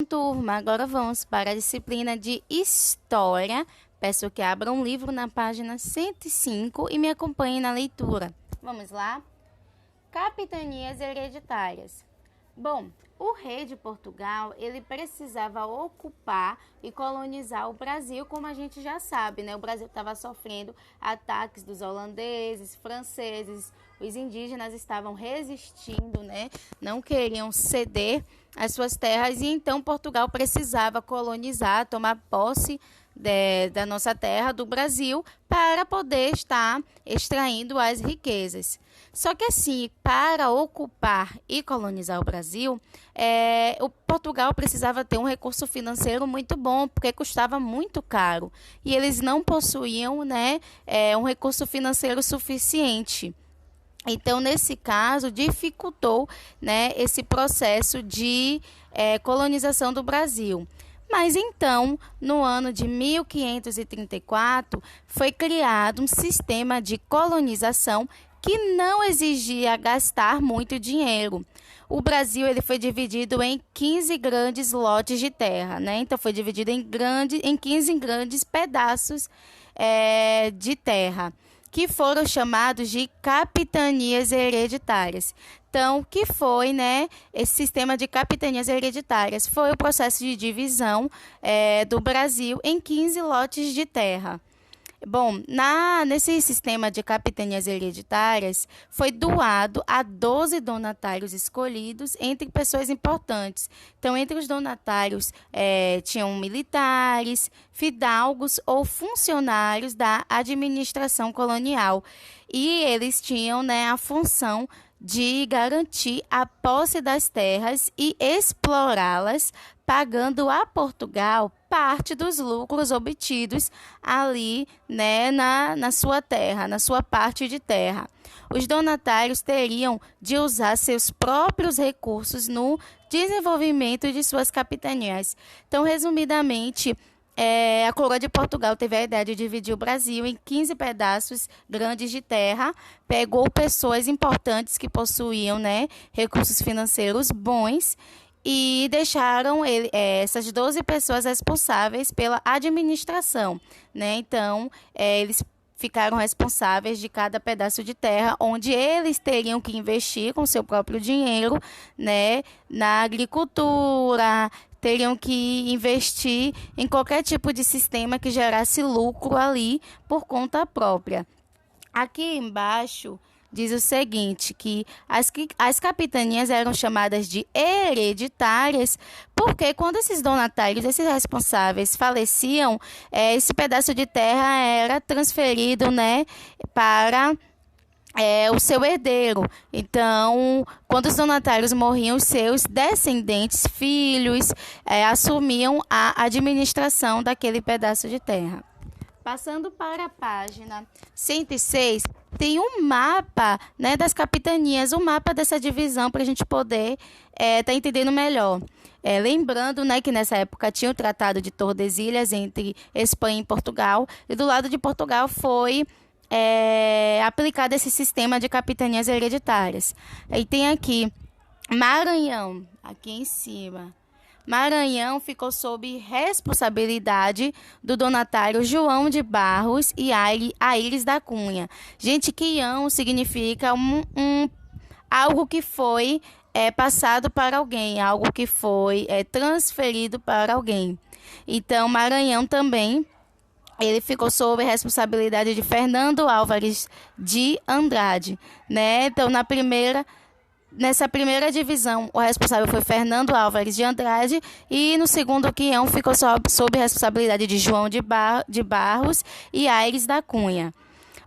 Turma, agora vamos para a disciplina de História. Peço que abram um livro na página 105 e me acompanhem na leitura. Vamos lá? Capitanias hereditárias. Bom, o rei de Portugal, ele precisava ocupar e colonizar o Brasil, como a gente já sabe, né? O Brasil estava sofrendo ataques dos holandeses, franceses, os indígenas estavam resistindo, né? Não queriam ceder as suas terras e então Portugal precisava colonizar, tomar posse da nossa terra, do Brasil, para poder estar extraindo as riquezas. Só que assim, para ocupar e colonizar o Brasil, o Portugal precisava ter um recurso financeiro muito bom, porque custava muito caro. E eles não possuíam, né, um recurso financeiro suficiente. Então, nesse caso, dificultou, né, esse processo de colonização do Brasil. Mas então, no ano de 1534, foi criado um sistema de colonização que não exigia gastar muito dinheiro. O Brasil ele foi dividido em 15 grandes lotes de terra, né? Então, foi dividido em 15 grandes pedaços de terra, que foram chamados de capitanias hereditárias. Então, o que foi, né, esse sistema de capitanias hereditárias? Foi o processo de divisão do Brasil em 15 lotes de terra. Bom, nesse sistema de capitanias hereditárias, foi doado a 12 donatários escolhidos entre pessoas importantes. Então, entre os donatários tinham militares, fidalgos ou funcionários da administração colonial. E eles tinham, né, a função de garantir a posse das terras e explorá-las, pagando a Portugal parte dos lucros obtidos ali, né, na sua terra, na sua parte de terra. Os donatários teriam de usar seus próprios recursos no desenvolvimento de suas capitanias. Então, resumidamente, a coroa de Portugal teve a ideia de dividir o Brasil em 15 pedaços grandes de terra, pegou pessoas importantes que possuíam, né, recursos financeiros bons e deixaram essas 12 pessoas responsáveis pela administração, né? Então, eles ficaram responsáveis de cada pedaço de terra, onde eles teriam que investir com seu próprio dinheiro, né, na agricultura, teriam que investir em qualquer tipo de sistema que gerasse lucro ali por conta própria. Aqui embaixo diz o seguinte, que as capitanias eram chamadas de hereditárias, porque quando esses donatários, esses responsáveis faleciam, esse pedaço de terra era transferido, né, para o seu herdeiro. Então, quando os donatários morriam, os seus descendentes, filhos, assumiam a administração daquele pedaço de terra. Passando para a página 106, tem um mapa, né, das capitanias, um mapa dessa divisão para a gente poder estar entendendo melhor. Lembrando, né, que nessa época tinha o Tratado de Tordesilhas entre Espanha e Portugal, e do lado de Portugal foi aplicado esse sistema de capitanias hereditárias. Aí tem aqui Maranhão, aqui em cima. Maranhão ficou sob responsabilidade do donatário João de Barros e Aires da Cunha. Gente, quião significa algo que foi passado para alguém, algo que foi transferido para alguém. Então, Maranhão também, ele ficou sob a responsabilidade de Fernando Álvares de Andrade, né? Então, nessa primeira divisão, o responsável foi Fernando Álvares de Andrade e no segundo quião ficou sob a responsabilidade de João de Barros e Aires da Cunha.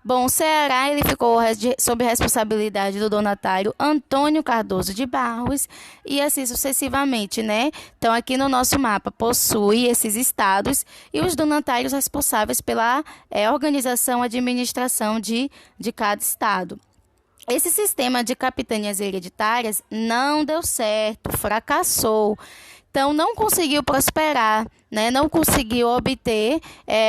Bom, o Ceará ele ficou sob a responsabilidade do donatário Antônio Cardoso de Barros e assim sucessivamente, né? Então, aqui no nosso mapa possui esses estados e os donatários responsáveis pela organização e administração de cada estado. Esse sistema de capitanias hereditárias não deu certo, fracassou. Então, não conseguiu prosperar, né? Não conseguiu obter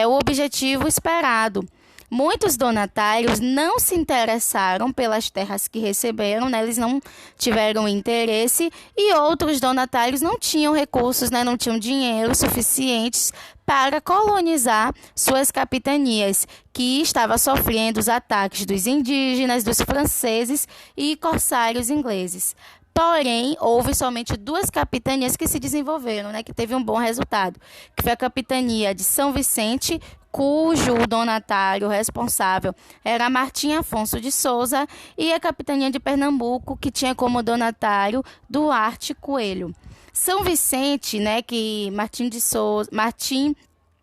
o objetivo esperado. Muitos donatários não se interessaram pelas terras que receberam, né? Eles não tiveram interesse, e outros donatários não tinham recursos, né? Não tinham dinheiro suficientes para colonizar suas capitanias, que estavam sofrendo os ataques dos indígenas, dos franceses e corsários ingleses. Porém, houve somente 2 capitanias que se desenvolveram, né, que teve um bom resultado, que foi a capitania de São Vicente, cujo donatário responsável era Martim Afonso de Souza, e a capitania de Pernambuco, que tinha como donatário Duarte Coelho. São Vicente, né, que Martim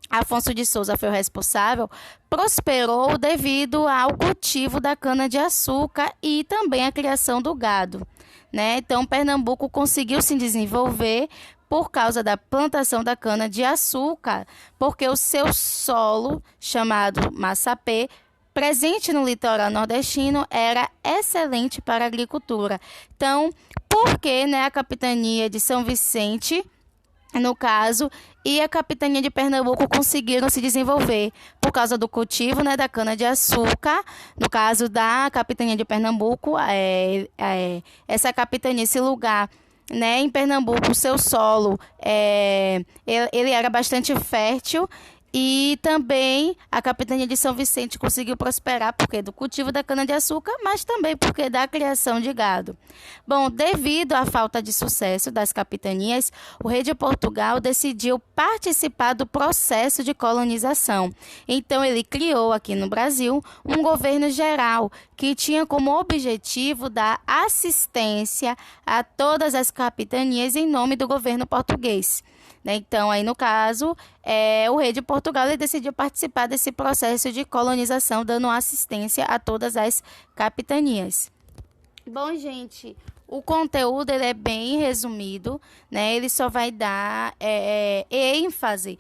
Afonso de Souza foi o responsável, prosperou devido ao cultivo da cana-de-açúcar e também a criação do gado, né? Então, Pernambuco conseguiu se desenvolver por causa da plantação da cana-de-açúcar, porque o seu solo, chamado massapê, presente no litoral nordestino, era excelente para a agricultura. Então, por que, né, a capitania de São Vicente, no caso, e a capitania de Pernambuco conseguiram se desenvolver por causa do cultivo, né, da cana-de-açúcar? No caso da capitania de Pernambuco, essa capitania, esse lugar, né, em Pernambuco, o seu solo, ele era bastante fértil. E também a capitania de São Vicente conseguiu prosperar porque do cultivo da cana-de-açúcar, mas também porque da criação de gado. Bom, devido à falta de sucesso das capitanias, o rei de Portugal decidiu participar do processo de colonização. Então, ele criou aqui no Brasil um governo geral que tinha como objetivo dar assistência a todas as capitanias em nome do governo português. Então, aí no caso, o rei de Portugal ele decidiu participar desse processo de colonização, dando assistência a todas as capitanias. Bom, gente, o conteúdo ele é bem resumido, né? Ele só vai dar ênfase,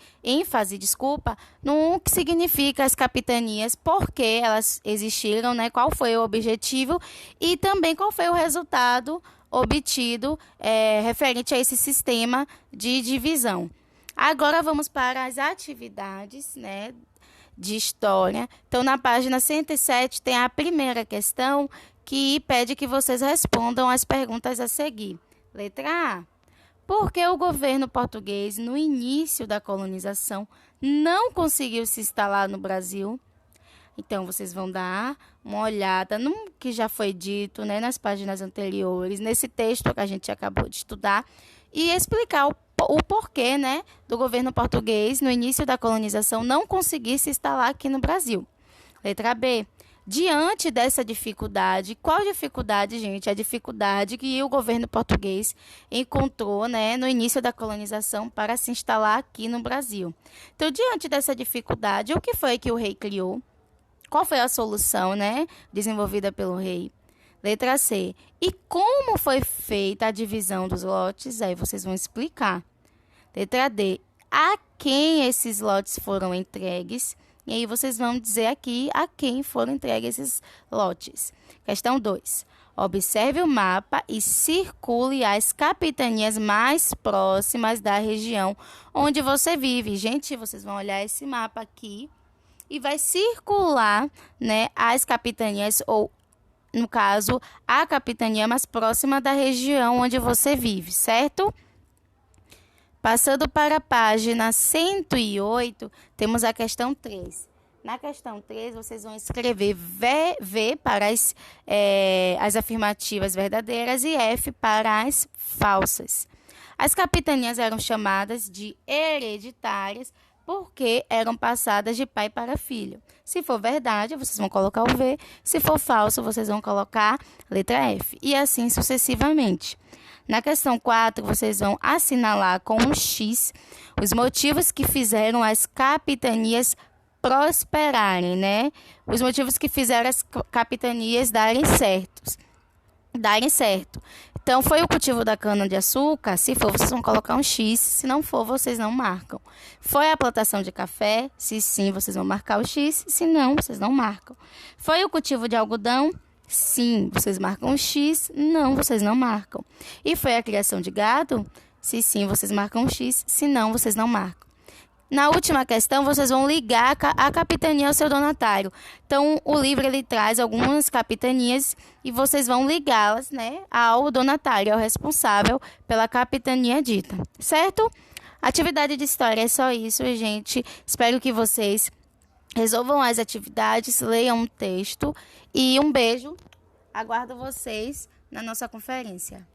no que significa as capitanias, por que elas existiram, né? Qual foi o objetivo e também qual foi o resultado obtido referente a esse sistema de divisão. Agora vamos para as atividades, né, de história. Então, na página 107 tem a primeira questão que pede que vocês respondam as perguntas a seguir. Letra A. Por que o governo português, no início da colonização, não conseguiu se instalar no Brasil? Então, vocês vão dar uma olhada no que já foi dito, né, nas páginas anteriores, nesse texto que a gente acabou de estudar, e explicar o porquê, né, do governo português, no início da colonização, não conseguir se instalar aqui no Brasil. Letra B. Diante dessa dificuldade, qual dificuldade, gente? A dificuldade que o governo português encontrou, né, no início da colonização para se instalar aqui no Brasil. Então, diante dessa dificuldade, o que foi que o rei criou? Qual foi a solução, né, desenvolvida pelo rei? Letra C. E como foi feita a divisão dos lotes? Aí vocês vão explicar. Letra D. A quem esses lotes foram entregues? E aí vocês vão dizer aqui a quem foram entregues esses lotes. Questão 2. Observe o mapa e circule as capitanias mais próximas da região onde você vive. Gente, vocês vão olhar esse mapa aqui e vai circular, né, as capitanias, ou, no caso, a capitania mais próxima da região onde você vive, certo? Passando para a página 108, temos a questão 3. Na questão 3, vocês vão escrever V para as afirmativas verdadeiras e F para as falsas. As capitanias eram chamadas de hereditárias porque eram passadas de pai para filho. Se for verdade, vocês vão colocar o V. Se for falso, vocês vão colocar a letra F. E assim sucessivamente. Na questão 4, vocês vão assinalar com um X os motivos que fizeram as capitanias prosperarem, né? Os motivos que fizeram as capitanias darem certo. Então, foi o cultivo da cana-de-açúcar? Se for, vocês vão colocar um X. Se não for, vocês não marcam. Foi a plantação de café? Se sim, vocês vão marcar o X. Se não, vocês não marcam. Foi o cultivo de algodão? Sim, vocês marcam um X. Não, vocês não marcam. E foi a criação de gado? Se sim, vocês marcam um X. Se não, vocês não marcam. Na última questão, vocês vão ligar a capitania ao seu donatário. Então, o livro ele traz algumas capitanias e vocês vão ligá-las, né, ao donatário, ao responsável pela capitania dita, certo? Atividade de história é só isso, gente. Espero que vocês resolvam as atividades, leiam o texto e um beijo. Aguardo vocês na nossa conferência.